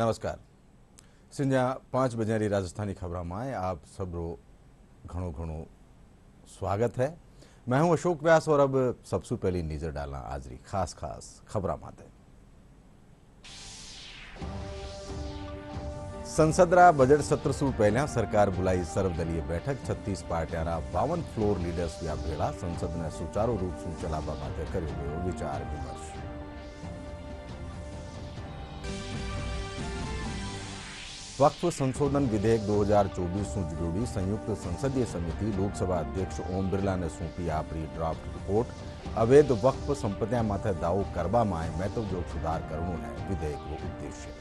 नमस्कार। संजा 5 बजे राजस्थानी खबर में आप सबरो घणो घणो स्वागत है। मैं हूं अशोक व्यास और अब सबसे पहली नजर डालना आज री खास खबर माते। संसद रा बजट सत्र से पहले सरकार बुलाई सर्वदलीय बैठक। 36 पार्टियां 52 फ्लोर लीडर्स या भेड़ा संसद ने सुचारू रूप से चलावा माटे कर्यो गयो विचार विमर्श। वक्फ संशोधन विधेयक 2024 से जुड़ी संयुक्त संसदीय समिति लोकसभा अध्यक्ष ओम बिरला ने सौंपी आपरी ड्राफ्ट रिपोर्ट। अवैध वक्फ संपत्तियां माथे दावो करवा में महत्वजोग सुधार करनो है विधेयक को उद्देश्य।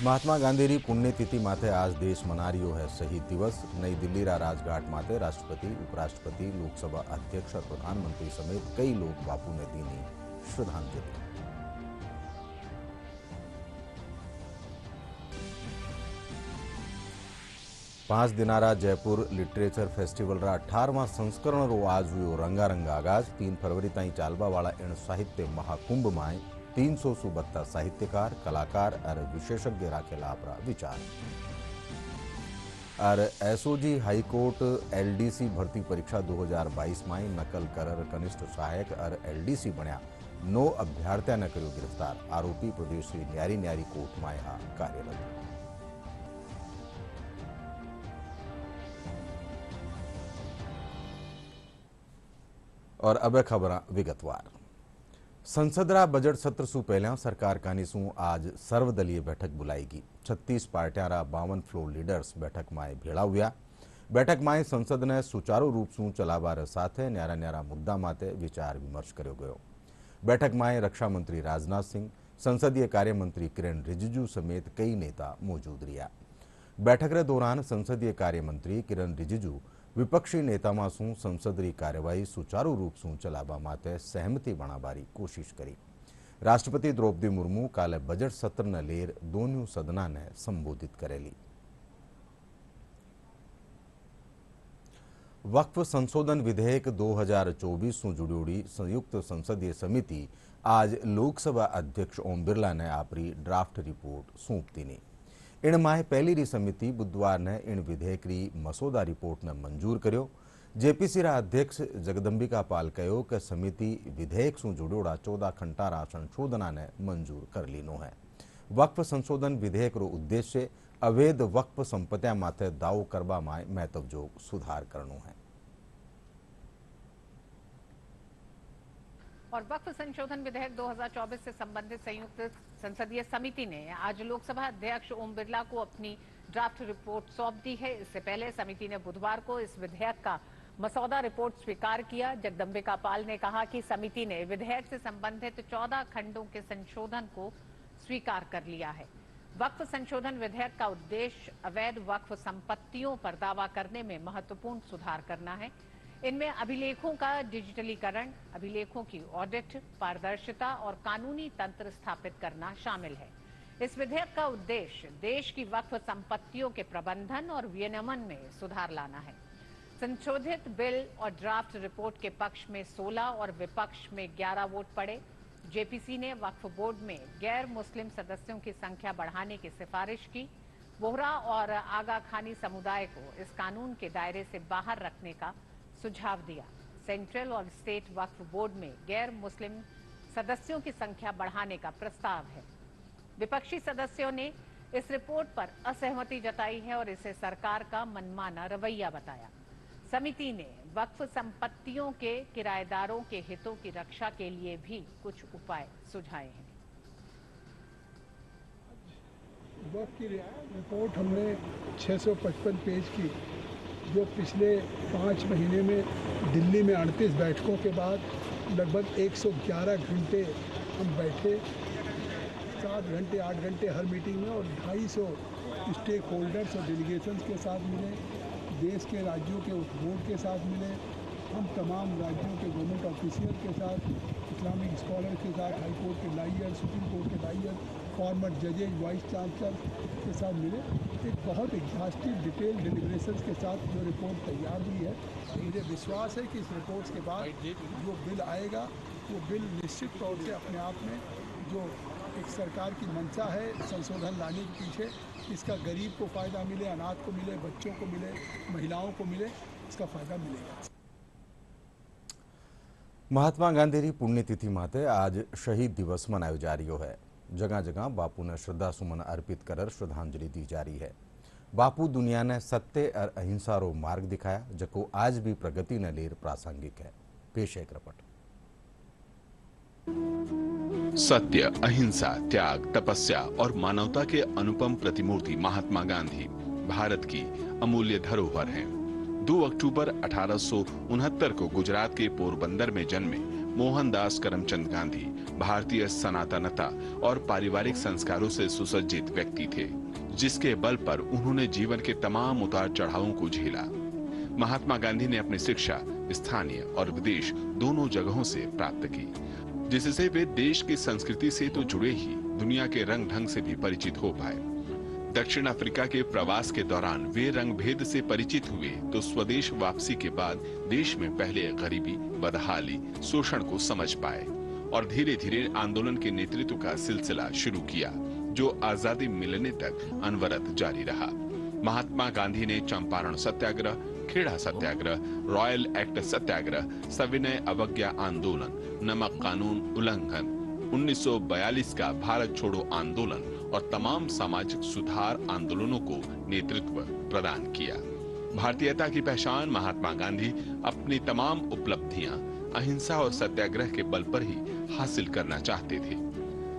महात्मा गांधी री पुण्यतिथि माथे आज देश मना रह्यो है शहीद दिवस। नई दिल्ली रा राजघाट माथे राष्ट्रपति, उपराष्ट्रपति, लोकसभा अध्यक्ष और प्रधानमंत्री समेत कई लोग बापू ने दीनी श्रद्धांजलि। 5 दिनारा जयपुर लिटरेचर फेस्टिवल रा 18वां संस्करण रो आज हुयो रंगारंग आगाज। 3 फरवरी ताई चालवा वाला इन साहित्य महाकुंभ में 300 सु बत्ता साहित्यकार, कलाकार और विशेषज्ञ राखेला आपरा विचार। और एसओजी हाईकोर्ट एलडीसी भर्ती परीक्षा 2022 में नकल करर कनिष्ठ सहायक और एलडीसी बन्या 9 अभ्यर्थियों ने कर्यो गिरफ्तार। आरोपी प्रदेश की न्यारी कोर्ट में कार्यरत। और अब खबर विगतवार। संसद रा बजट सत्र से पहले सरकार कानीसू आज सर्वदलीय बैठक बुलाएगी। 36 पार्टियां 52 फ्लोर लीडर्स बैठक में भेड़ा हुआ। बैठक में संसद ने सुचारू रूप से चलावा साथ न्यारा न्यारा मुद्दा माते विचार विमर्श कर्यो गयो। बैठक में रक्षा मंत्री राजनाथ सिंह, संसदीय कार्य मंत्री किरण रिजिजू समेत कई नेता मौजूद रहा। बैठक के दौरान संसदीय कार्य मंत्री किरण रिजिजू विपक्षी नेता मासू संसद की कार्यवाही सुचारू रूप से चलावा माते सहमति बनावारी कोशिश करी। राष्ट्रपति द्रौपदी मुर्मू काले बजट सत्र ने लेर दोनों सदना ने संबोधित करेली। वक्फ संशोधन विधेयक 2024 से जुड़ी संयुक्त संसदीय समिति आज लोकसभा अध्यक्ष ओम बिरला ने आपरी ड्राफ्ट रिपोर्ट सौंप दी। इन माह पहली री समिति बुधवार ने इन विधेयक री मसौदा रिपोर्ट ने मंजूर कर्यो। जेपीसी रा अध्यक्ष जगदंबिका पाल कहो कि समिति विधेयक से जुड़ोड़ा 14 खंटारा संशोधना ने मंजूर कर लीनो है। वक्फ संशोधन विधेयक रो उद्देश्य अवैध वक्फ संपत्तियां माथे दावो करवा में महत्वजोग सुधार करनो है। और वक्फ संशोधन विधेयक 2024 से संबंधित संयुक्त संसदीय समिति ने आज लोकसभा अध्यक्ष ओम बिरला को अपनी ड्राफ्ट रिपोर्ट सौंप दी है। इससे पहले समिति ने बुधवार को इस विधेयक का मसौदा रिपोर्ट स्वीकार किया। जगदंबिका पाल ने कहा कि समिति ने विधेयक से संबंधित 14 खंडों के संशोधन को स्वीकार कर लिया है। वक्फ संशोधन विधेयक का उद्देश्य अवैध वक्फ संपत्तियों पर दावा करने में महत्वपूर्ण सुधार करना है। इनमें अभिलेखों का डिजिटलीकरण, अभिलेखों की ऑडिट, पारदर्शिता और कानूनी तंत्र स्थापित करना शामिल है। इस विधेयक का उद्देश्य देश की वक्फ संपत्तियों के प्रबंधन और विनियमन में सुधार लाना है। संशोधित बिल और ड्राफ्ट रिपोर्ट के पक्ष में 16 और विपक्ष में 11 वोट पड़े। जेपीसी ने वक्फ बोर्ड में गैर मुस्लिम सदस्यों की संख्या बढ़ाने की सिफारिश की। बोहरा और आगा खानी समुदाय को इस कानून के दायरे से बाहर रखने का सुझाव दिया। सेंट्रल और स्टेट वक्फ बोर्ड में गैर मुस्लिम सदस्यों की संख्या बढ़ाने का प्रस्ताव है। विपक्षी सदस्यों ने इस रिपोर्ट पर असहमति जताई है और इसे सरकार का मनमाना रवैया बताया। समिति ने वक्फ संपत्तियों के किराएदारों के हितों की रक्षा के लिए भी कुछ उपाय सुझाए हैं। वक्फ की रिपोर्ट हमने 655 पेज की, जो पिछले 5 महीने में दिल्ली में 38 बैठकों के बाद लगभग 111 घंटे हम बैठे, 7 घंटे 8 घंटे हर मीटिंग में, और 250 स्टेक होल्डर्स और डेलीगेशंस के साथ मिले, देश के राज्यों के बोर्ड के साथ मिले, हम तमाम राज्यों के गवर्नमेंट ऑफिशियल के साथ, इस्लामिक स्कॉलर के साथ, हाई कोर्ट के लायर, सुप्रीम कोर्ट के लायर, फॉर्मर जजेज, वाइस चांसलर के साथ मिले। एक बहुत एग्जॉस्टिव डिटेल डिलिब्रेशंस के साथ जो रिपोर्ट तैयार हुई है, मुझे विश्वास है कि इस रिपोर्ट के बाद जो बिल आएगा वो बिल निश्चित तौर से अपने आप में जो एक सरकार की मंशा है संशोधन लाने के पीछे, इसका गरीब को फ़ायदा मिले, अनाथ को मिले, बच्चों को मिले, महिलाओं को मिले, इसका फ़ायदा मिलेगा। મહાત્મા ગાંધીની પુણ્યતિથિ માટે આજ શહીદ દિવસ મનાયો जा रही है। जगह जगह बापू ने श्रद्धासुमन अर्पित कर श्रद्धांजलि दी जा रही है। बापू दुनिया ने सत्य और अहिंसा रो मार्ग दिखाया, जको आज भी प्रगति ने लेर प्रासंगिक है। पेश एक रिपोर्ट। सत्य, अहिंसा, त्याग, तपस्या और मानवता के अनुपम प्रतिमूर्ति महात्मा गांधी भारत की अमूल्य धरोहर हैं। 2 अक्टूबर 1869 को गुजरात के पोरबंदर में जन्मे मोहनदास करमचंद गांधी भारतीय सनातनता और पारिवारिक संस्कारों से सुसज्जित व्यक्ति थे, जिसके बल पर उन्होंने जीवन के तमाम उतार चढ़ावों को झेला। महात्मा गांधी ने अपनी शिक्षा स्थानीय और विदेश दोनों जगहों से प्राप्त की, जिससे वे देश की संस्कृति से तो जुड़े ही दुनिया के रंग ढंग से भी परिचित हो पाए। दक्षिण अफ्रीका के प्रवास के दौरान वे रंग भेद से परिचित हुए तो स्वदेश वापसी के बाद देश में पहले गरीबी, बदहाली, शोषण को समझ पाए और धीरे धीरे आंदोलन के नेतृत्व का सिलसिला शुरू किया, जो आजादी मिलने तक अनवरत जारी रहा। महात्मा गांधी ने चंपारण सत्याग्रह, खेड़ा सत्याग्रह, रॉयल एक्ट सत्याग्रह, सविनय अवज्ञा आंदोलन, नमक कानून उल्लंघन, 1942 का भारत छोड़ो आंदोलन और तमाम सामाजिक सुधार आंदोलनों को नेतृत्व प्रदान किया। भारतीयता की पहचान महात्मा गांधी अपनी तमाम उपलब्धियां अहिंसा और सत्याग्रह के बल पर ही हासिल करना चाहते थे।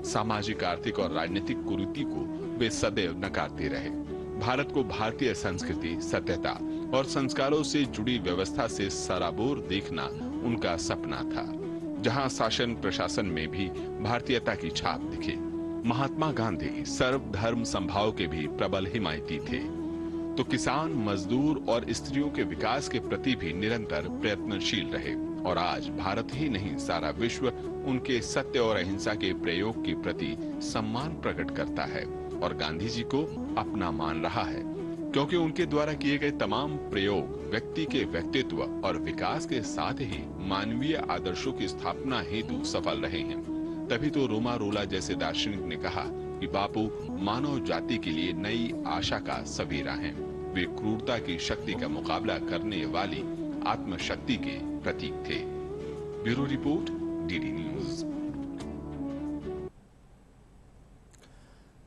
सामाजिक, आर्थिक और राजनीतिक कुरीति को वे सदैव नकारते रहे। भारत को भारतीय संस्कृति, सत्यता और संस्कारों से जुड़ी व्यवस्था से सराबोर देखना उनका सपना था, जहां शासन प्रशासन में भी भारतीयता की छाप दिखे। महात्मा गांधी सर्वधर्म समभाव के भी प्रबल हिमायती थे, तो किसान, मजदूर और स्त्रियों के विकास के प्रति भी निरंतर प्रयत्नशील रहे और आज भारत ही नहीं सारा विश्व उनके सत्य और अहिंसा के प्रयोग के प्रति सम्मान प्रकट करता है और गांधी जी को अपना मान रहा है, क्योंकि उनके द्वारा किए गए तमाम प्रयोग व्यक्ति के व्यक्तित्व और विकास के साथ ही मानवीय आदर्शों की स्थापना हेतु सफल रहे हैं। तभी तो रोमा रोला जैसे दार्शनिक ने कहा कि बापू मानव जाति के लिए नई आशा का सवेरा हैं। वे क्रूरता की शक्ति का मुकाबला करने वाली आत्मशक्ति के प्रतीक थे। Bureau report, DD news.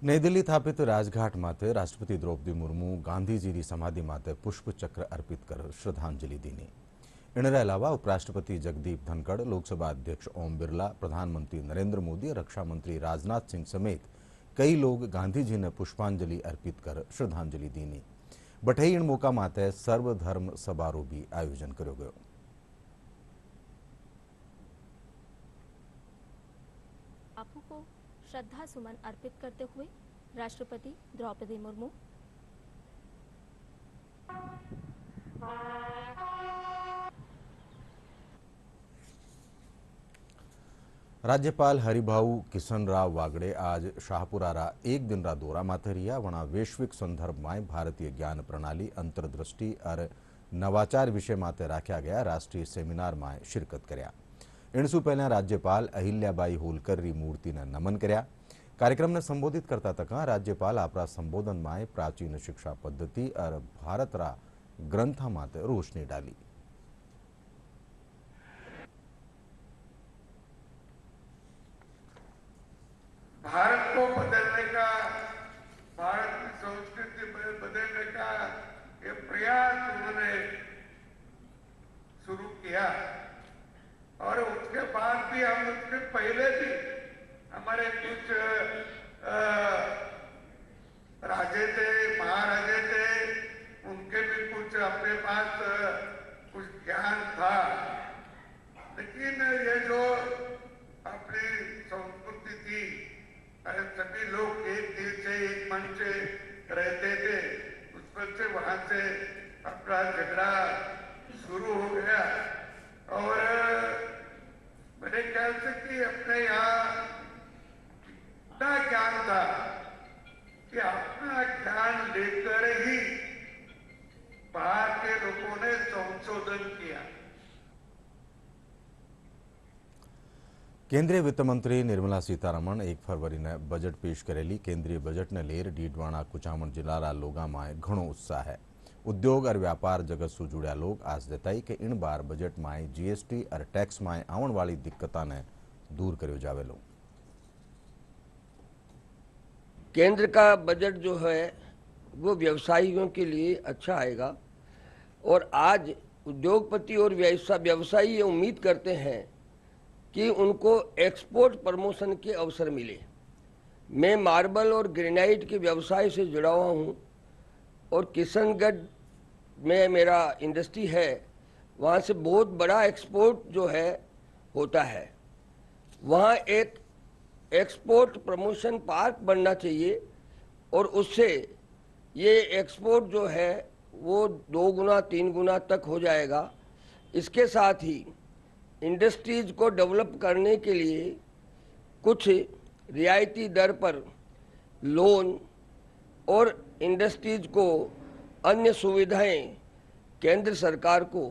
नई दिल्ली स्थापित राजघाट माथे राष्ट्रपति द्रौपदी मुर्मू गांधीजी की समाधि माथे पुष्पचक्र अर्पित कर श्रद्धांजलि दीनी। इनके अलावा उपराष्ट्रपति जगदीप धनखड़, लोकसभा अध्यक्ष ओम बिरला, प्रधानमंत्री नरेंद्र मोदी, रक्षा मंत्री राजनाथ सिंह समेत कई लोग गांधीजी ने पुष्पांजलि अर्पित कर श्रद्धांजलि दीनी। बठई इन मौका माते सर्वधर्म समारोह भी आयोजन करो गयो। बापू को श्रद्धा सुमन अर्पित करते हुए राष्ट्रपति द्रौपदी मुर्मू राज्यपाल हरिभाऊ किशन राव वागड़े आज शाहपुरारा एक दिन रा दौरा माथे रिया। वणा वैश्विक संदर्भ में भारतीय ज्ञान प्रणाली, अंतर्दृष्टि और नवाचार विषय माथे राख्या गया राष्ट्रीय सेमिनार में शिरकत कर्या। इनसु पहले राज्यपाल अहिल्याबाई होलकर री मूर्ति ने नमन कर्या। कार्यक्रम ने संबोधित करता तक राज्यपाल आपरा संबोधन में प्राचीन शिक्षा पद्धति और भारत रा ग्रंथ माथे रोशनी डाली। भारत को बदलने का, भारत की संस्कृति बदलने का ये प्रयास उन्होंने शुरू किया और उसके बाद भी हम उसके पहले भी हमारे कुछ राजे थे, महाराजे थे, उनके भी कुछ अपने पास कुछ ज्ञान था, लेकिन ये जो अपनी संस्कृति थी, सभी लोग एक दिल से, एक मन से रहते थे, उस पर से वहां से अपना झगड़ा शुरू हो गया और मेरे ख्याल से कि अपने यहाँ इतना ज्ञान था कि अपना ज्ञान लेकर ही बाहर के लोगों ने संशोधन किया। केंद्रीय वित्त मंत्री निर्मला सीतारमण 1 फरवरीने बजट पेश करेली। केंद्रीय बजटने लेर डीडवाना कुचामण जिल्लारा लोगामां घणो उत्साह है। उद्योग और व्यापार जगत से जुड़्या लोग आस जताई कि इन बार बजट में जीएसटी और टैक्स में आवन वाली दिक्कतों ने दूर करो जावेलो। केंद्र का बजट जो है वो व्यवसायियों के लिए अच्छा आएगा और आज उद्योगपति और व्यवसायी ये उम्मीद करते हैं कि उनको एक्सपोर्ट प्रमोशन के अवसर मिले। मैं मार्बल और ग्रेनाइट के व्यवसाय से जुड़ा हुआ हूँ और किशनगढ़ में मेरा इंडस्ट्री है, वहाँ से बहुत बड़ा एक्सपोर्ट जो है होता है। वहाँ एक एक्सपोर्ट प्रमोशन पार्क बनना चाहिए और उससे ये एक्सपोर्ट जो है वो 2 गुना 3 गुना तक हो जाएगा। इसके साथ ही इंडस्ट्रीज को डेवलप करने के लिए कुछ रियायती दर पर लोन और इंडस्ट्रीज को अन्य सुविधाएं केंद्र सरकार को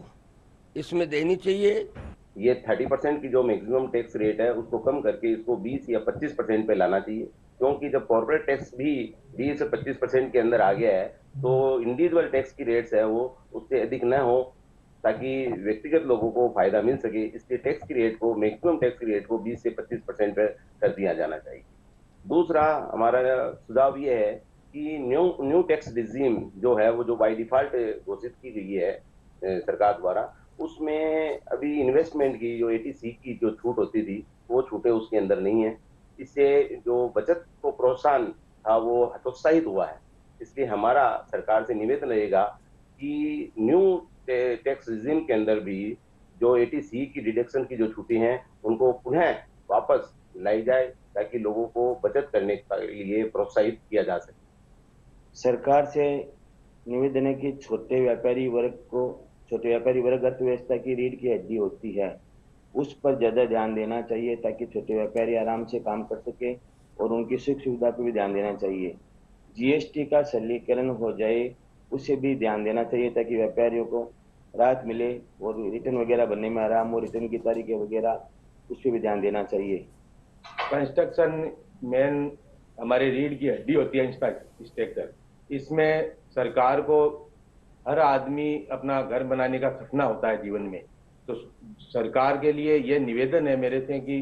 इसमें देनी चाहिए। ये 30% की जो मैक्सिमम टैक्स रेट है उसको कम करके इसको 20 या 25% पे लाना चाहिए, क्योंकि जब कॉर्पोरेट टैक्स भी 20 से 25% के अंदर आ गया है तो इंडिविजुअल टैक्स की रेट्स है वो उससे अधिक न हो, ताकि व्यक्तिगत लोगों को फायदा मिल सके। इसलिए टैक्स की रेट को, मैक्सिमम टैक्स की रेट को 20 से 25% पे कर दिया जाना चाहिए। दूसरा हमारा सुझाव ये है कि न्यू टैक्स रिजीम जो है वो जो बाय डिफॉल्ट घोषित की गई है सरकार द्वारा, उसमें अभी इन्वेस्टमेंट की जो 80C की जो छूट होती थी वो छूटें उसके अंदर नहीं है। इससे जो बचत को प्रोत्साहन था वो हतोत्साहित हुआ है। इसलिए हमारा सरकार से निवेदन रहेगा कि न्यू टैक्स रिजीम के अंदर भी जो 80C की डिडक्शन की जो छूटें हैं उनको पुनः वापस लाई जाए, ताकि लोगों को बचत करने के लिए प्रोत्साहित किया जा सके। सरकार से निवेदन है कि छोटे व्यापारी वर्ग अर्थव्यवस्था की रीढ़ की हड्डी होती है, उस पर ज्यादा ध्यान देना चाहिए ताकि छोटे व्यापारी आराम से काम कर सके और उनकी सुख सुविधा पर भी ध्यान देना चाहिए। जीएसटी का सरलीकरण हो जाए, उसे भी ध्यान देना चाहिए ताकि व्यापारियों को राहत मिले और रिटर्न वगैरह बनने में आराम और रिटर्न की तारीखें वगैरह उस पर भी ध्यान देना चाहिए। कंस्ट्रक्शन मेन हमारी रीढ़ की हड्डी होती है इंस्पेक्टर। इसमें सरकार को हर आदमी अपना घर बनाने का सपना होता है जीवन में, तो सरकार के लिए ये निवेदन है मेरे से कि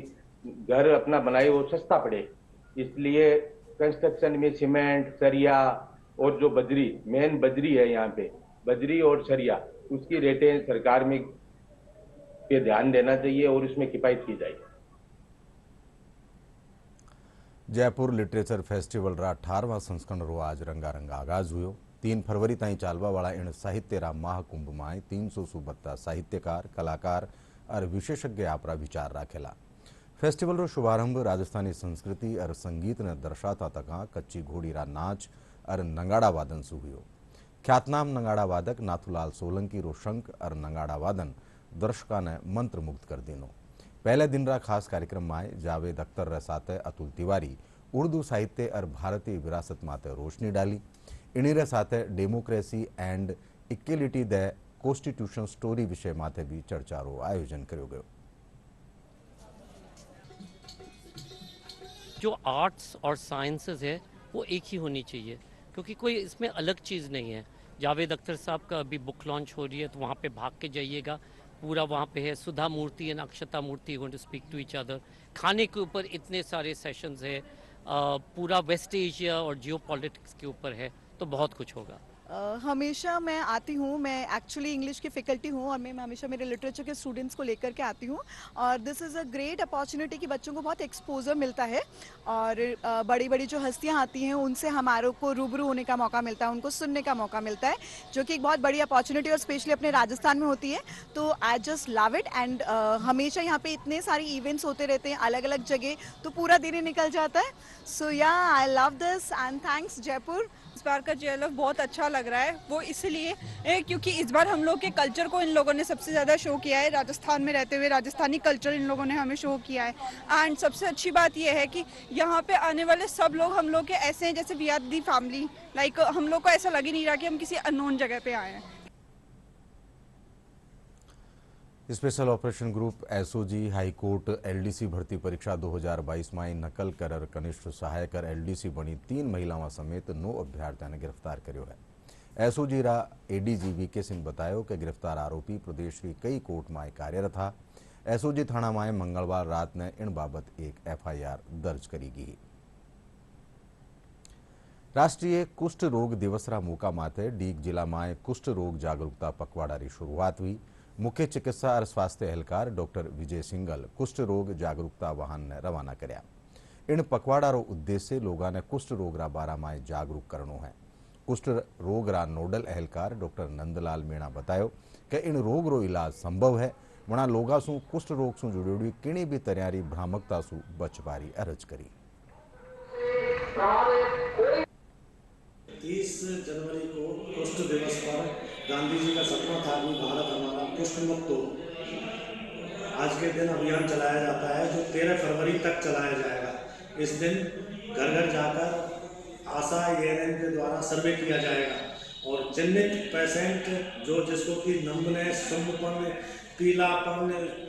घर अपना बनाए वो सस्ता पड़े। इसलिए कंस्ट्रक्शन में सीमेंट, सरिया और जो बजरी, मेन बजरी है यहाँ पे, बजरी और सरिया, उसकी रेटें सरकार में पे ध्यान देना चाहिए और उसमें किफायत की जाए। जयपुर लिटरेचर फेस्टिवल रा 18वां संस्करण रो आज रंगारंग आगाज हुयो। 3 फरवरी ताईं चालवा वाला इन साहित्य रा महाकुंभ में 300 सु बत्ता साहित्यकार, कलाकार और विशेषज्ञ आपरा विचार राखेला। फेस्टिवल रो शुभारंभ राजस्थानी संस्कृति और संगीत ने दर्शाता तका कच्ची घोड़ी रा नाच और नंगाड़ा वादन से हुयो। ख्यातनाम नंगाड़ा वादक नाथुलाल सोलंकी रो शंख और नंगाड़ा वादन दर्शका ने मंत्रमुग्ध कर देनो। पहले दिन रा खास कार्यक्रम में जावेद अख्तर रे साथे अतुल तिवारी उर्दू साहित्य और भारतीय विरासत माते रोशनी डाली। इन्हीं रे साथे democracy and equality the constitution story विषय माते भी चर्चा रो आयोजन करो गयो। जो आर्ट्स और साइंसेस है वो एक ही होनी चाहिए, क्योंकि कोई इसमें अलग चीज़ नहीं है। जावेद अख्तर साहब का अभी बुक लॉन्च हो रही है, तो वहाँ पे भाग के जाइएगा। पूरा वहाँ पे है Sudha Murthy and Akshata Murthy going to speak to each other. खाने के ऊपर इतने सारे सेशंस है, पूरा वेस्ट एशिया और जियो पॉलिटिक्स के ऊपर है, तो बहुत कुछ होगा। हमेशा मैं आती हूँ, मैं एक्चुअली इंग्लिश की फैकल्टी हूँ और मैं हमेशा मेरे लिटरेचर के स्टूडेंट्स को लेकर के आती हूँ और this is a great opportunity कि बच्चों को बहुत एक्सपोजर मिलता है और बड़ी बड़ी जो हस्तियाँ आती हैं उनसे हमारों को रूबरू होने का मौका मिलता है, उनको सुनने का मौका मिलता है, जो कि एक बहुत बड़ी अपॉर्चुनिटी और स्पेशली अपने राजस्थान में होती है। तो I just love it and हमेशा यहाँ पे इतने सारे इवेंट्स होते रहते हैं अलग अलग जगह, तो पूरा दिन ही निकल जाता है। सो या I love this and thanks Jaipur. इस बार का JLF बहुत अच्छा लग रहा है, वो इसलिए क्योंकि इस बार हम लोग के कल्चर को इन लोगों ने सबसे ज़्यादा शो किया है। राजस्थान में रहते हुए राजस्थानी कल्चर इन लोगों ने हमें शो किया है एंड सबसे अच्छी बात यह है कि यहाँ पे आने वाले सब लोग हम लोग के ऐसे हैं जैसे we are the family. Like हम लोग को ऐसा लग ही नहीं रहा कि हम किसी अननोन जगह पे आए हैं। Special operation group SOG high court LDC भर्ती परीक्षा 2022 में नकल कर कनिष्ठ सहायक एलडीसी बनी 3 महिलाओं समेत 9 अभ्यर्थियों ने गिरफ्तार कर्यो है। एसओजी रा एडीजी वीके सिंह बतायो कि गिरफ्तार आरोपी प्रदेश की कई कोर्ट में कार्यरत था। एसओजी थाना में मंगलवार रात ने इन बाबत एक एफआईआर दर्ज करी गई। राष्ट्रीय कुष्ठ रोग दिवस रा मौका माथे डीग जिला में कुष्ठ रोग जागरूकता पखवाड़ा की शुरुआत हुई। मुख्य चिकित्सा और स्वास्थ्य एहलकार डॉक्टर विजय सिंगल कुष्ठ रोग जागरूकता वाहन ने रवाना कर्या। इन पखवाड़ा रो उद्देश्य लोगों ने कुष्ठ रोग रा बारा में जागरूक करनो है। कुष्ठ रोग रा नोडल एहलकार डॉक्टर नंदलाल मीणा बतायो कि इन रोग रो इलाज संभव है। वणा लोगा सु कुष्ठ रोग सु जुड़ी किणी भी तैयारी भ्रामकता सु बचवारी अर्ज करी। 30 जनवरी को कुष्ठ दिवस पर गांधी जी का सपना था कि भारत हमारा कुष्ठ मुक्त हो। आज के दिन अभियान चलाया जाता है जो 13 फरवरी तक चलाया जाएगा। इस दिन घर घर जाकर आशा एएनएम के द्वारा सर्वे किया जाएगा और चिन्हित पेशेंट जो जिसको कि नंबनेस, सुन्नपन, पीलापन,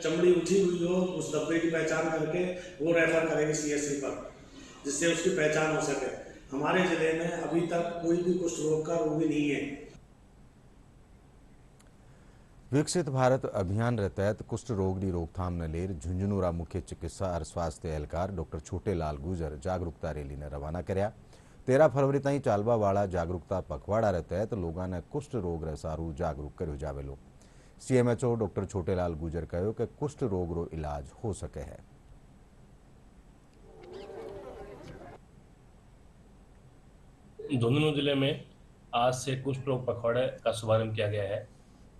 चमड़ी उठी हुई हो, उस धब्बे की पहचान करके वो रेफर करेगी सीएससी पर, जिससे उसकी पहचान हो सके। हमारे जिले में अभी तक कोई भी कुष्ठ रोग का रोगी नहीं है। विकसित भारत अभियान के तहत कुष्ठ रोग की रोकथाम ने लेर झुंझुनूरा मुख्य चिकित्सा और स्वास्थ्य एहलकार डॉक्टर छोटेलाल गुजर जागरूकता रैली ने रवाना कर्या। 13 फरवरी ताईं चालवा वाला जागरूकता पखवाड़ा के तहत लोगों ने कुष्ठ रोग रे सारू जागरूक कर्यो जावेलो। सीएमएचओ डॉक्टर छोटेलाल गुजर कहो कि कुष्ठ रोग रो इलाज हो सके है। झुंझुनू जिले में आज से कुष्ठ रोग पखवाड़े का शुभारंभ किया गया है।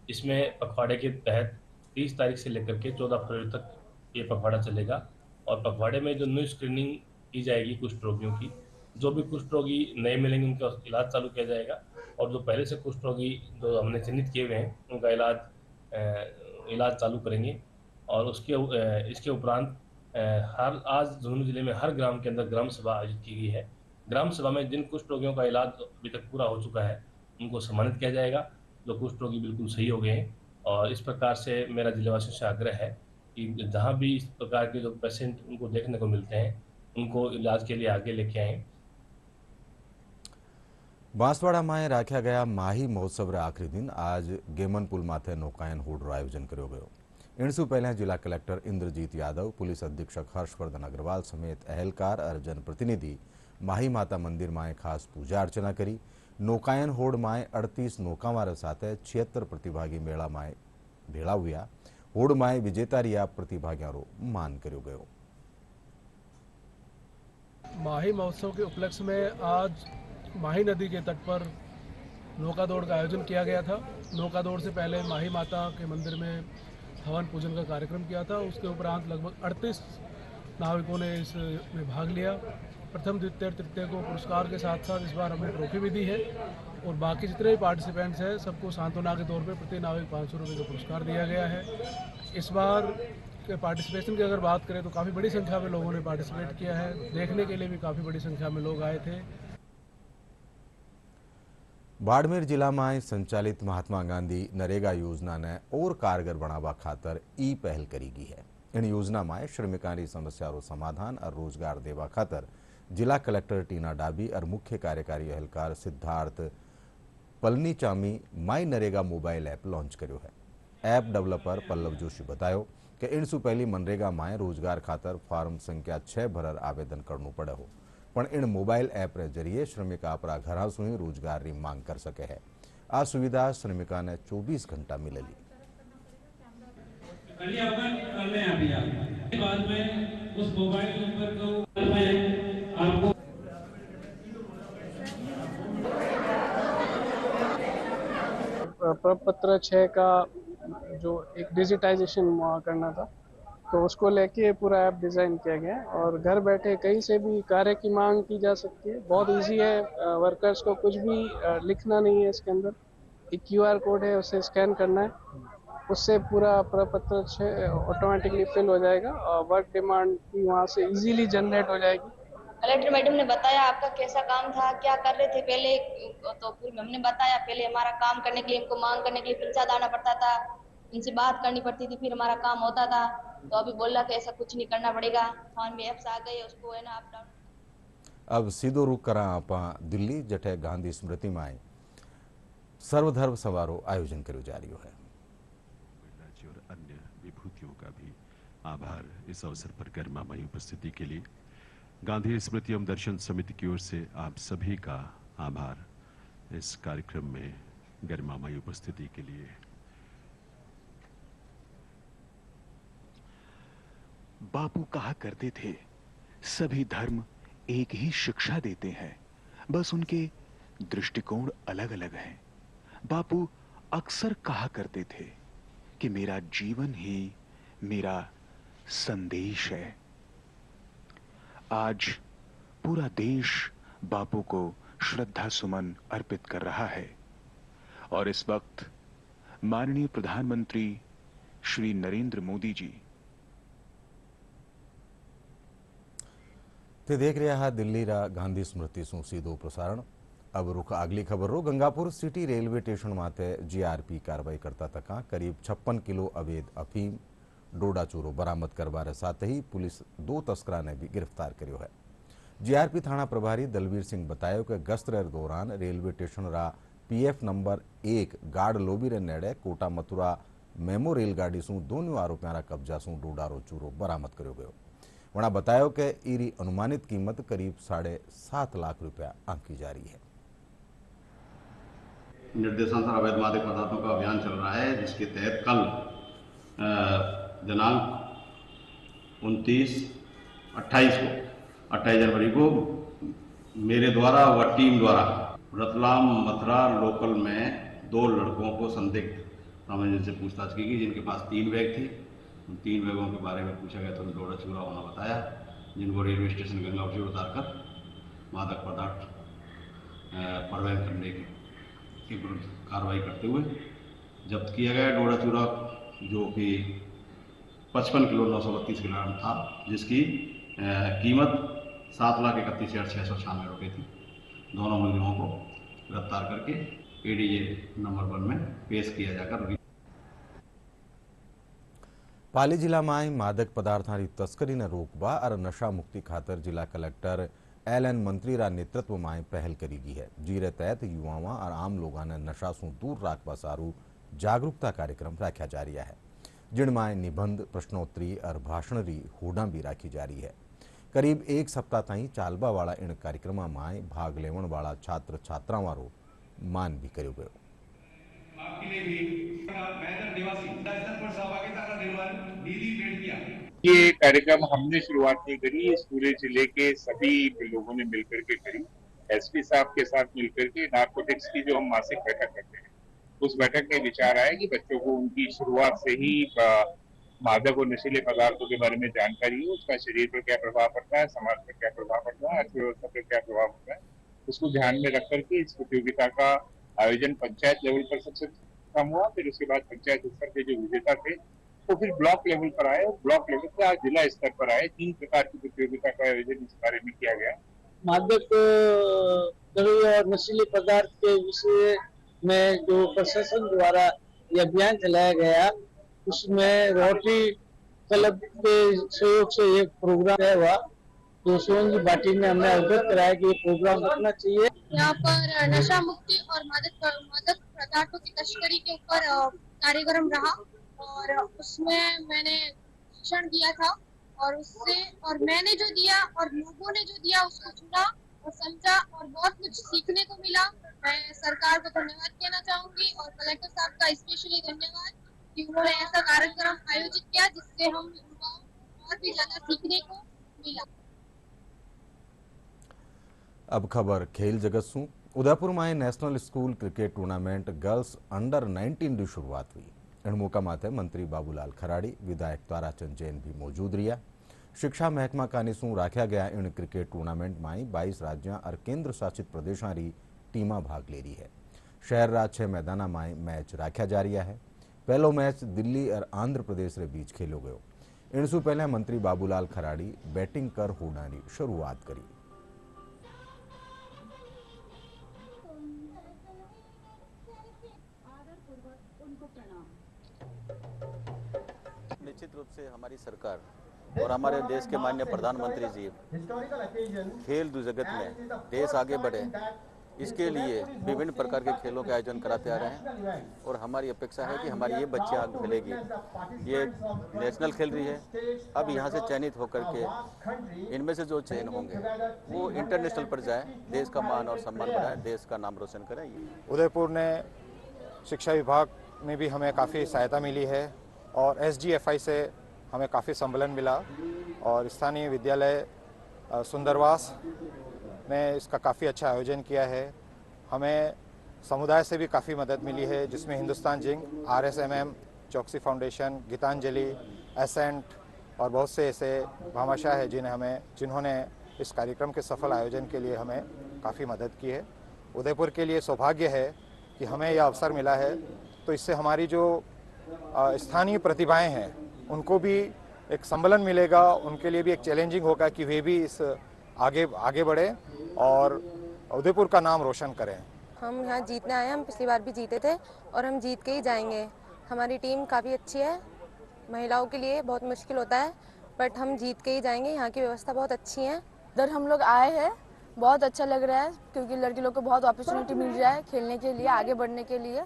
इसमें पखवाड़े के तहत 30 तारीख से लेकर के 14 फरवरी तक ये पखवाड़ा चलेगा और पखवाड़े में जो न्यू स्क्रीनिंग की जाएगी कुष्ठ रोगियों की, जो भी कुष्ठ रोगी नए मिलेंगे उनका इलाज चालू किया जाएगा और जो पहले से कुष्ठ रोगी जो हमने चिन्हित किए हुए हैं उनका इलाज चालू करेंगे। और इसके उपरांत आज झुंझुनू जिले में हर ग्राम के अंदर ग्राम सभा आयोजित की गई है। ग्राम सभा में जिन कुष्ठ रोगियों का इलाज अभी तक पूरा हो चुका है उनको सम्मानित किया जाएगा, जो कुष्ठ रोगी बिल्कुल सही हो गए हैं। और इस प्रकार से मेरा जिलेवासियों से आग्रह है कि जहां भी इस प्रकार के जो पेशेंट उनको देखने को मिलते हैं उनको इलाज के लिए आगे लेके आएँ। बांसवाड़ा में राख्या गया माही महोत्सव रे आखिरी दिन आज गेमन पुल माथे नौकायन होड़ रो आयोजन कर्यो गयो। इनसु पहले जिला कलेक्टर इंद्रजीत यादव, पुलिस अधीक्षक हर्षवर्धन अग्रवाल समेत अहलकार और जनप्रतिनिधि माही माता मंदिर में खास पूजा अर्चना करी। नौकायन होड़ में 38 नौकावार साथ 76 प्रतिभागी मेला में भेड़ा हुआ। होड़ में विजेता रिया प्रतिभागियों रो मान कर्यो गयो। माही महोत्सव के उपलक्ष्य में आज माही नदी के तट पर नौका दौड़ का आयोजन किया गया था। नौका दौड़ से पहले माही माता के मंदिर में हवन पूजन का कार्यक्रम किया था। उसके उपरांत लगभग 38 नाविकों ने इसमें भाग लिया। प्रथम, द्वितीय, तृतीय को पुरस्कार के साथ साथ इस बार हमने ट्रॉफी भी दी है और बाकी जितने भी पार्टिसिपेंट्स हैं सबको सांत्वना के तौर पे प्रति नाविक 500 रुपये का पुरस्कार दिया गया है। इस बार के पार्टिसिपेशन की अगर बात करें तो काफ़ी बड़ी संख्या में लोगों ने पार्टिसिपेट किया है। देखने के लिए भी काफ़ी बड़ी संख्या में लोग आए थे। बाड़मेर जिला में संचालित महात्मा गांधी नरेगा योजना ने और कारगर बनावा खातर ई पहल करी गई है। इन योजना में श्रमिकों की समस्या रो समाधान और रोजगार देवा खातर जिला कलेक्टर टीना डाबी और मुख्य कार्यकारी एहलकार सिद्धार्थ पलनीचामी माई नरेगा मोबाइल ऐप लॉन्च कर्यो है। ऐप डेवलपर पल्लव जोशी बतायो कि इनसु पहली मनरेगा में रोजगार खातर फॉर्म संख्या 6 भरर आवेदन करना पड़े हो, पण इन मोबाइल ऐप रे जरिए श्रमिक अपना घर से ही रोजगार की मांग कर सके है। आ सुविधा श्रमिका ने 24 घंटा मिलेली। बाद में उस मोबाइल नंबर को आपको प्रपत्र 6 का जो एक डिजिटाइजेशन करना था तो उसको लेके पूरा ऐप डिज़ाइन किया गया है और घर बैठे कहीं से भी कार्य की मांग की जा सकती है। बहुत इजी है, वर्कर्स को कुछ भी लिखना नहीं है। इसके अंदर एक QR कोड है, उसे स्कैन करना है, उससे पूरा प्रपत्र 6 ऑटोमेटिकली फिल हो जाएगा और वर्क डिमांड भी वहाँ से इजीली जनरेट हो जाएगी। कलेक्टर मैडम ने बताया आपका कैसा काम था, क्या कर रहे थे पहले, तो फिर हमने बताया पहले हमारा काम करने के लिए हमको मांग करने के लिए पर्चा लाना पड़ता था, इनसे बात करनी पड़ती थी, फिर हमारा काम होता था। तो अभी बोला कि ऐसा कुछ नहीं करना पड़ेगा, फोन में एप्स आ गए, उसको है ना अप डाउन। अब सीधो रुख करा आपा दिल्ली, जठे गांधी स्मृति में सर्वधर्म समारोह आयोजन करो जा रही है। राज्य और अन्य विभूतियों का भी आभार इस अवसर पर गरिमामयी उपस्थिति के लिए। गांधी स्मृति एवं दर्शन समिति की ओर से आप सभी का आभार इस कार्यक्रम में गरिमामयी उपस्थिति के लिए। बापू कहा करते थे, सभी धर्म एक ही शिक्षा देते हैं, बस उनके दृष्टिकोण अलग अलग हैं। बापू अक्सर कहा करते थे कि मेरा जीवन ही मेरा संदेश है। आज पूरा देश बापू को श्रद्धा सुमन अर्पित कर रहा है और इस वक्त माननीय प्रधानमंत्री श्री नरेंद्र मोदी जी ते देख रहा है दिल्ली रा गांधी स्मृति सु सीधो प्रसारण। अब रुख आगली खबर रो। गंगापुर सिटी रेलवे स्टेशन माथे जीआरपी कार्रवाई करता तका करीब 56 किलो अवैध अफीम डोडा चूरो बरामद करवाने साथ ही पुलिस 2 तस्करा ने भी गिरफ्तार करो है। जीआरपी थाना प्रभारी दलवीर सिंह बतायो कि गश्त रे दौरान रेलवे स्टेशन रा पीएफ नंबर 1 गार्ड लोबी रे नेड़े कोटा मथुरा मेमो रेलगाड़ी सु दोनों आरोपियों रा कब्जा सु डोडारो चूरो बरामद करो गयो। वहां बतायो कि इरी अनुमानित कीमत करीब 7.5 लाख रुपया आंकी जा रही है। निर्देशानुसार अवैध मादक पदार्थों का अभियान चल रहा है, जिसके तहत कल दिनांक 28 जनवरी को मेरे द्वारा व टीम द्वारा रतलाम मथुरा लोकल में 2 लड़कों को संदिग्ध समझने से पूछताछ की गई, जिनके पास 3 बैग थे। उन 3 बैगों के बारे में पूछा गया तो उन्हें डोडा चूरा होना बताया, जिनको रेलवे स्टेशन गंगापुर से उतारकर मादक पदार्थ परिवहन करने के विरुद्ध कार्रवाई करते हुए जब्त किया गया डोडा चूरा, जो कि 55 किलो 932 ग्राम था, जिसकी कीमत 7,31,696 रुपये थी। दोनों मुलजिमों को गिरफ्तार करके एडीजे नंबर 1 में पेश किया जाकर पाली जिला में मादक पदार्थों की तस्करी ने रोकवा और नशा मुक्ति खातर जिला कलेक्टर एलएन मंत्री रा नेतृत्व में पहल करी गई है, जीरे तहत युवाओं और आम लोगों ने नशा से दूर रखवा सारू जागरूकता कार्यक्रम रखा जा रहा है, जिनमें निबंध, प्रश्नोत्तरी और भाषणरी होड़ा भी राखी जा रही है। करीब 1 सप्ताह तई चालबा वाला इन कार्यक्रम में भाग लेवन वाला छात्र छात्राओं रो मान भी करो गयो। ये कार्यक्रम हमने शुरुआत नहीं करी, इस पूरे जिले के सभी लोगों ने मिलकर के करी। एसपी साहब के साथ मिलकर के नार्कोटिक्स की जो हम मासिक बैठक करते हैं, उस बैठक में विचार आया कि बच्चों को उनकी शुरुआत से ही मादक और नशीले पदार्थों के बारे में जानकारी हो, उसका शरीर पर क्या प्रभाव पड़ता है, समाज पर क्या प्रभाव पड़ता है, अर्थव्यवस्था पर क्या प्रभाव पड़ता है, उसको ध्यान में रख करके इस प्रतियोगिता का आयोजन पंचायत लेवल पर सबसे कम हुआ। फिर उसके बाद पंचायत स्तर के जो विजेता थे वो फिर ब्लॉक लेवल पर आए, ब्लॉक लेवल से आज जिला स्तर पर आए। 3 प्रकार की प्रतियोगिता का आयोजन इस बारे में किया गया। मादक द्रव्य और नशीले पदार्थ के विषय में जो प्रशासन द्वारा ये अभियान चलाया गया, उसमें रोटरी क्लब के सहयोग से एक प्रोग्राम हुआ, जो सोनजी भाटी ने हमें अवगत कराया कि ये प्रोग्राम रखना चाहिए। यहाँ पर नशा मुक्ति और मादक पदार्थों की तस्करी के ऊपर कार्यक्रम रहा और उसमें मैंने शिक्षण दिया था और मैंने जो दिया और लोगों ने जो दिया उसको सुना और समझा और बहुत कुछ सीखने को मिला। मैं सरकार को धन्यवाद कहना चाहूंगी और कलेक्टर साहब का स्पेशली धन्यवाद कि उन्होंने ऐसा कार्यक्रम आयोजित किया जिससे हम युवाओं और भी ज्यादा सीखने को मिला। अब खबर खेल जगत सु। उदयपुर में national school cricket tournament girls under 19 की शुरुआत हुई। इन मौका माथे मंत्री बाबूलाल खराड़ी, विधायक ताराचंद जैन भी मौजूद रहा। शिक्षा महकमा कानी सु राख्या गया इन क्रिकेट टूर्नामेंट में 22 राज्यों और केंद्र शासित प्रदेशों की टीम भाग ले रही है। शहर रा 6 मैदान में मैच राख्या जा रहा है। पहलो मैच दिल्ली और आंध्र प्रदेश के बीच खेलो गयो। इनसु पहले मंत्री बाबूलाल खराड़ी बैटिंग कर होड़ा की शुरुआत करी। रूप से हमारी सरकार और हमारे देश के माननीय प्रधानमंत्री जी खेल जगत में देश आगे बढ़े इसके लिए विभिन्न प्रकार के खेलों के आयोजन कराते आ रहे हैं और हमारी अपेक्षा है कि हमारी ये बच्चियां आगे खेलेगी। ये नेशनल खेल रही है, अब यहाँ से चयनित होकर के इनमें से जो चयन होंगे वो इंटरनेशनल पर जाए, देश का मान और सम्मान बढ़ाए, देश का नाम रोशन करें। उदयपुर ने शिक्षा विभाग में भी हमें काफ़ी सहायता मिली है और SGFI से हमें काफ़ी संबलन मिला और स्थानीय विद्यालय सुंदरवास ने इसका काफ़ी अच्छा आयोजन किया है। हमें समुदाय से भी काफ़ी मदद मिली है जिसमें हिंदुस्तान जिंक, RSMM, चौकसी फाउंडेशन, गीतांजलि, एसेंट और बहुत से ऐसे भामाशाह हैं जिन्होंने इस कार्यक्रम के सफल आयोजन के लिए हमें काफ़ी मदद की है। उदयपुर के लिए सौभाग्य है कि हमें यह अवसर मिला है, तो इससे हमारी जो स्थानीय प्रतिभाएं हैं उनको भी एक संबलन मिलेगा, उनके लिए भी एक चैलेंजिंग होगा कि वे भी इस आगे बढ़े और उदयपुर का नाम रोशन करें। हम यहाँ जीतने आए हैं, हम पिछली बार भी जीते थे और हम जीत के ही जाएंगे। हमारी टीम काफ़ी अच्छी है, महिलाओं के लिए बहुत मुश्किल होता है बट हम जीत के ही जाएंगे। यहाँ की व्यवस्था बहुत अच्छी है। इधर हम लोग आए हैं, बहुत अच्छा लग रहा है क्योंकि लड़की लोग को बहुत अपॉर्चुनिटी मिल रहा है खेलने के लिए, आगे बढ़ने के लिए।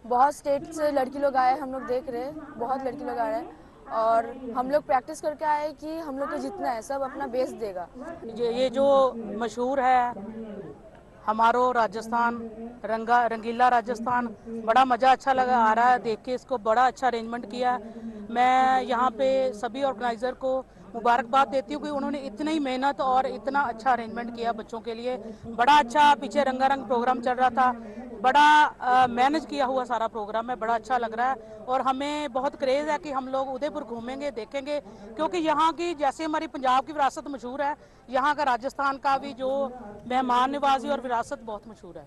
बहुत स्टेट से लड़की लोग आए, हम लोग देख रहे हैं, बहुत लड़की लोग आ रहे हैं और हम लोग प्रैक्टिस करके आए कि हम लोग को जितना है सब अपना बेस देगा। ये जो मशहूर है हमारो राजस्थान, रंगीला राजस्थान, बड़ा मज़ा अच्छा लगा आ रहा है देख के। इसको बड़ा अच्छा अरेंजमेंट किया। मैं यहाँ पे सभी ऑर्गेनाइज़र को मुबारकबाद देती हूँ कि उन्होंने इतनी ही मेहनत और इतना अच्छा अरेंजमेंट किया बच्चों के लिए। बड़ा अच्छा पीछे रंगारंग प्रोग्राम चल रहा था, बड़ा मैनेज किया हुआ सारा प्रोग्राम है, बड़ा अच्छा लग रहा है और हमें बहुत क्रेज़ है कि हम लोग उदयपुर घूमेंगे, देखेंगे क्योंकि यहाँ की जैसे हमारी पंजाब की विरासत मशहूर है, यहाँ का राजस्थान का भी जो मेहमान नवाजी और विरासत बहुत मशहूर है।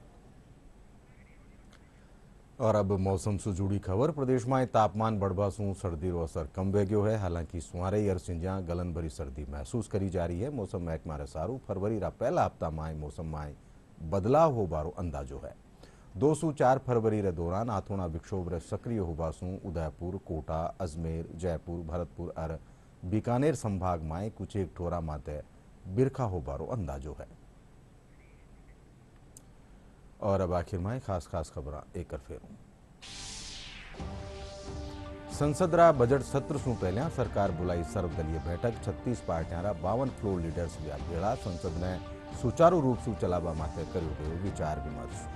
और अब मौसम से जुड़ी खबर। प्रदेश में तापमान बढ़वा शू सर्दी रो असर कम वे गयो है। हालांकि सुहारे और सिंजा गलन भरी सर्दी महसूस करी जा रही है। मौसम महकमा सारू फरवरी रा पहला हफ्ता में मौसम में बदलाव हो बारो अंदाजो है। 2 से 4 फरवरी रे दौरान आथोना विक्षोभ रे सक्रिय होबा शू उदयपुर, कोटा, अजमेर, जयपुर, भरतपुर और बीकानेर संभाग में कुछ एक ठोरा माते बिरखा हो बारो अंदाजो है। और अब आखिर में खास खबर एक फेरू। संसद रा बजट सत्र सु पहले सरकार बुलाई सर्वदलीय बैठक। 36 पार्टियां रा 52 फ्लोर लीडर्स भेड़ा संसद ने सुचारू रूप से चलावा माटे कर्यो गयो विचार विमर्श।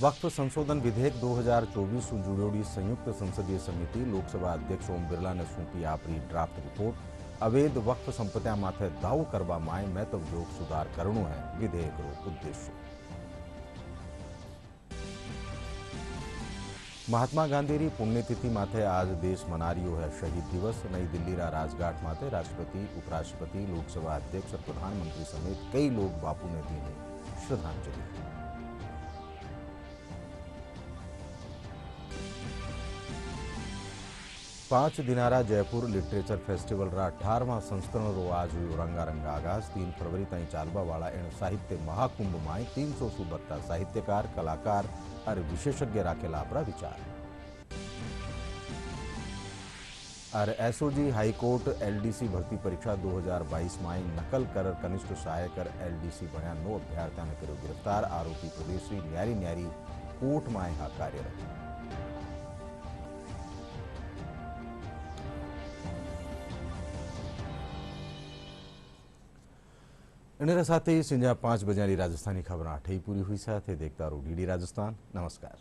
वक्फ संशोधन विधेयक 2024 से जुड़ोड़ी संयुक्त संसदीय समिति लोकसभा अध्यक्ष ओम बिरला ने सौंपी आपरी ड्राफ्ट रिपोर्ट। अवैध वक्फ संपत्तियां माथे दाव करवा माय महत्वयोग सुधार करनो है विधेयक रो उद्देश्य। महात्मा गांधी री पुण्यतिथि माथे आज देश मना रियो है शहीद दिवस। नई दिल्ली रा राजघाट माथे राष्ट्रपति, उपराष्ट्रपति, लोकसभा अध्यक्ष और प्रधानमंत्री समेत कई लोग बापू ने दी श्रद्धांजलि। पांच दिनारा जयपुर लिटरेचर फेस्टिवल रा 18वां संस्करण रो आज हुई रंगारंग आगाज। 3 फरवरी ताई चालवा वाला इन साहित्य महाकुंभ में 300 से बत्ता साहित्यकार, कलाकार और विशेषज्ञ राखेला अपना विचार। और SOG हाईकोर्ट LDC भर्ती परीक्षा 2022 में नकल कर कनिष्ठ सहायक LDC बन्या 9 अभ्यर्थियों ने करो गिरफ्तार। आरोपी प्रदेशी न्यारी कोर्ट में हा कार्यरत। इनरे साथ ही संजा 5 बजे राजस्थानी खबर 8 पूरी हुई। साथ देखता रहो DD राजस्थान। नमस्कार।